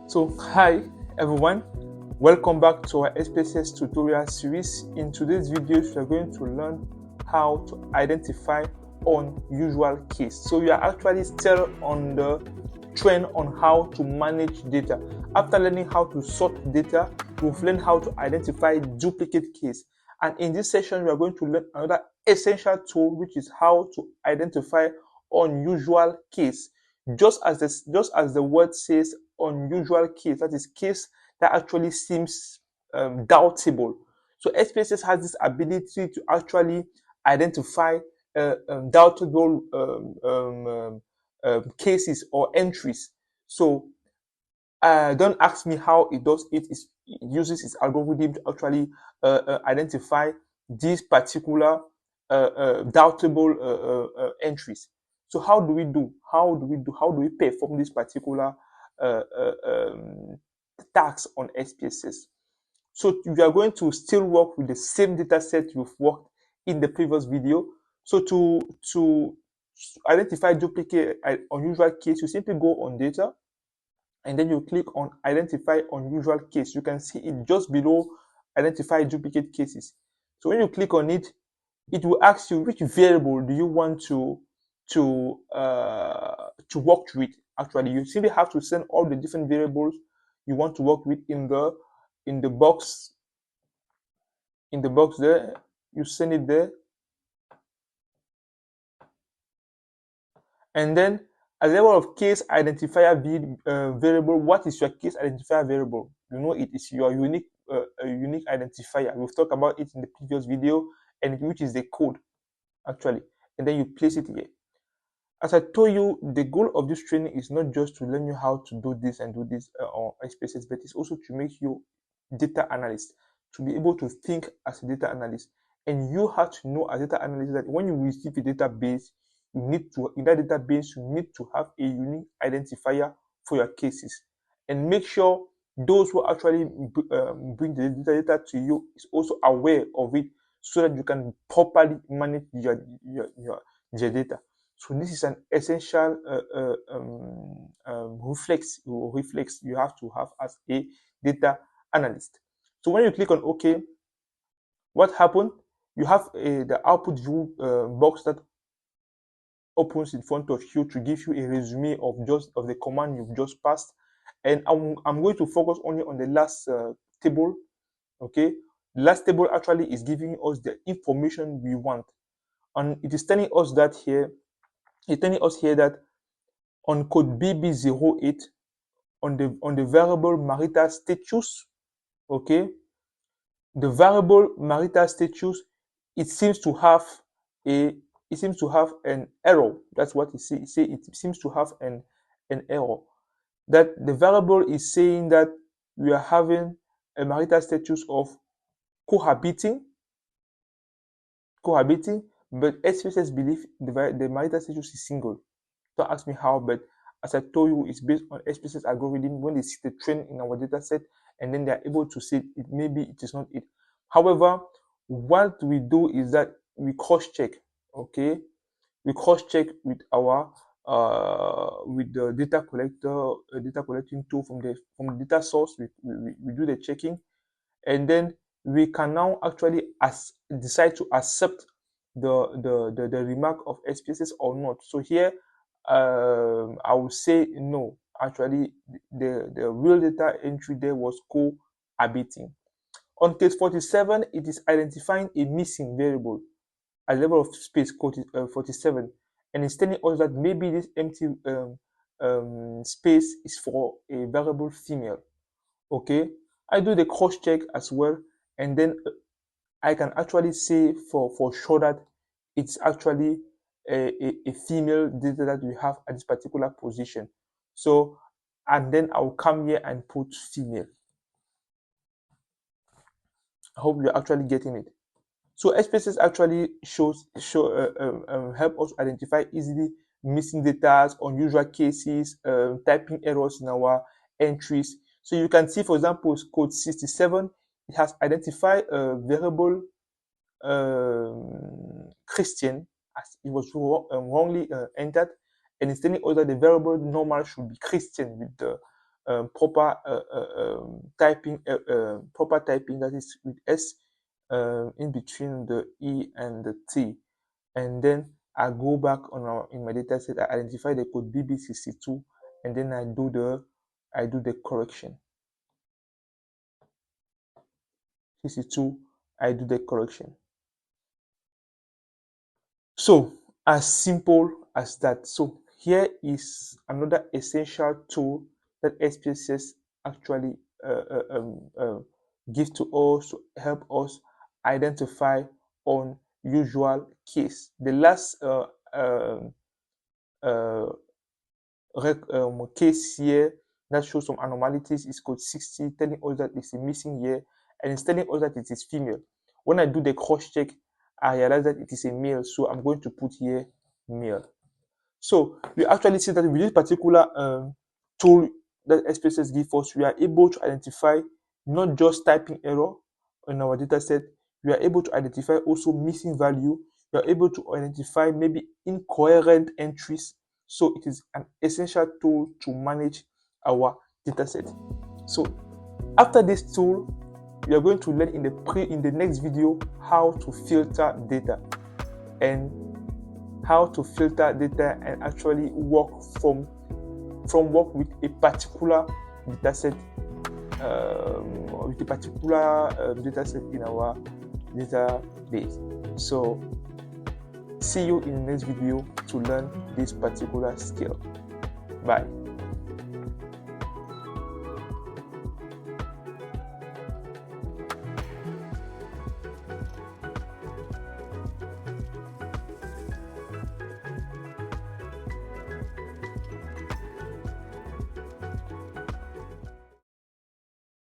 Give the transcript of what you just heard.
So hi everyone, welcome back to our SPSS tutorial series. In today's video, we are going to learn how to identify unusual case. So we are actually still on the trend on how to manage data. After learning how to sort data, we've learned how to identify duplicate case. And in this session, we are going to learn another essential tool, which is how to identify unusual case. Just as the word says, unusual case, that is case that actually seems doubtable. So SPSS has this ability to actually identify doubtable cases or entries. So don't ask me how it does it. It uses its algorithm to actually identify these particular doubtable entries. So how do we do? How do we perform this particular task on SPSS? So we are going to still work with the same data set you've worked in the previous video. So to identify duplicate unusual case, you simply go on data and then you click on identify unusual case. You can see it just below identify duplicate cases. So when you click on it, it will ask you which variable do you want to work with. Actually, you simply have to send all the different variables you want to work with in the box there. You send it there, and then a level of case identifier variable. What is your case identifier variable? You know, it is your unique identifier. We've talked about it in the previous video, and which is the code actually, and then you place it here. As I told you, the goal of this training is not just to learn you how to do this and do this on SPSS, but it's also to make you data analyst, to be able to think as a data analyst. And you have to know as a data analyst that when you receive a database, in that database, you need to have a unique identifier for your cases. And make sure those who actually bring the data to you is also aware of it, so that you can properly manage your data. So this is an essential reflex you have to have as a data analyst. So when you click on OK, what happened? You have the output view box that opens in front of you to give you a resume of the command you've just passed. And I'm going to focus only on the last table. Okay, the last table actually is giving us the information we want, and it is telling us that here. It's telling us here that on code BB08, on the variable marital status, okay, the variable marital status, it seems to have an error. That's what it says. It seems to have an error. That the variable is saying that we are having a marital status of cohabiting, but SPSS believe the marital status is single. Don't ask me how, but as I told you, it's based on SPSS algorithm. When they see the trend in our data set, and then they're able to say it, maybe it is not it. However, what we do is that we cross-check. Okay, we cross-check with our with the data collecting tool from the data source. We do the checking, and then we can now actually decide to accept the remark of SPSS or not. So here I would say no. Actually, the real data entry there was cohabiting. On case 47, it is identifying a missing variable at level of space 47, and it's telling us that maybe this empty space is for a variable female. Okay, I do the cross check as well, and then I can actually say for sure that it's actually a female data that we have at this particular position. So, and then I'll come here and put female. I hope you're actually getting it. So SPSS actually help us identify easily missing data, unusual cases, typing errors in our entries. So you can see, for example, code 67, it has identified a variable Christian as it was wrongly entered, and it's telling us that the variable normal should be Christian with the proper typing, that is with S in between the E and the T, and then I go back in my data set, I identify the code BB62, and then I do the correction. 62, I do the correction. So as simple as that. So here is another essential tool that SPSS actually give to us to help us identify unusual case. The last case here that shows some anomalies is code 60, telling us that it's a missing here, and it's telling us that it is female. When I do the cross check, I realize that it is a male, so I'm going to put here male. So we actually see that with this particular tool that SPSS gives us, we are able to identify not just typing error in our data set, we are able to identify also missing value, we are able to identify maybe incoherent entries. So it is an essential tool to manage our data set. So after this tool, we are going to learn in the next video how to filter data and actually work with a particular data set in our database. So see you in the next video to learn this particular skill. Bye.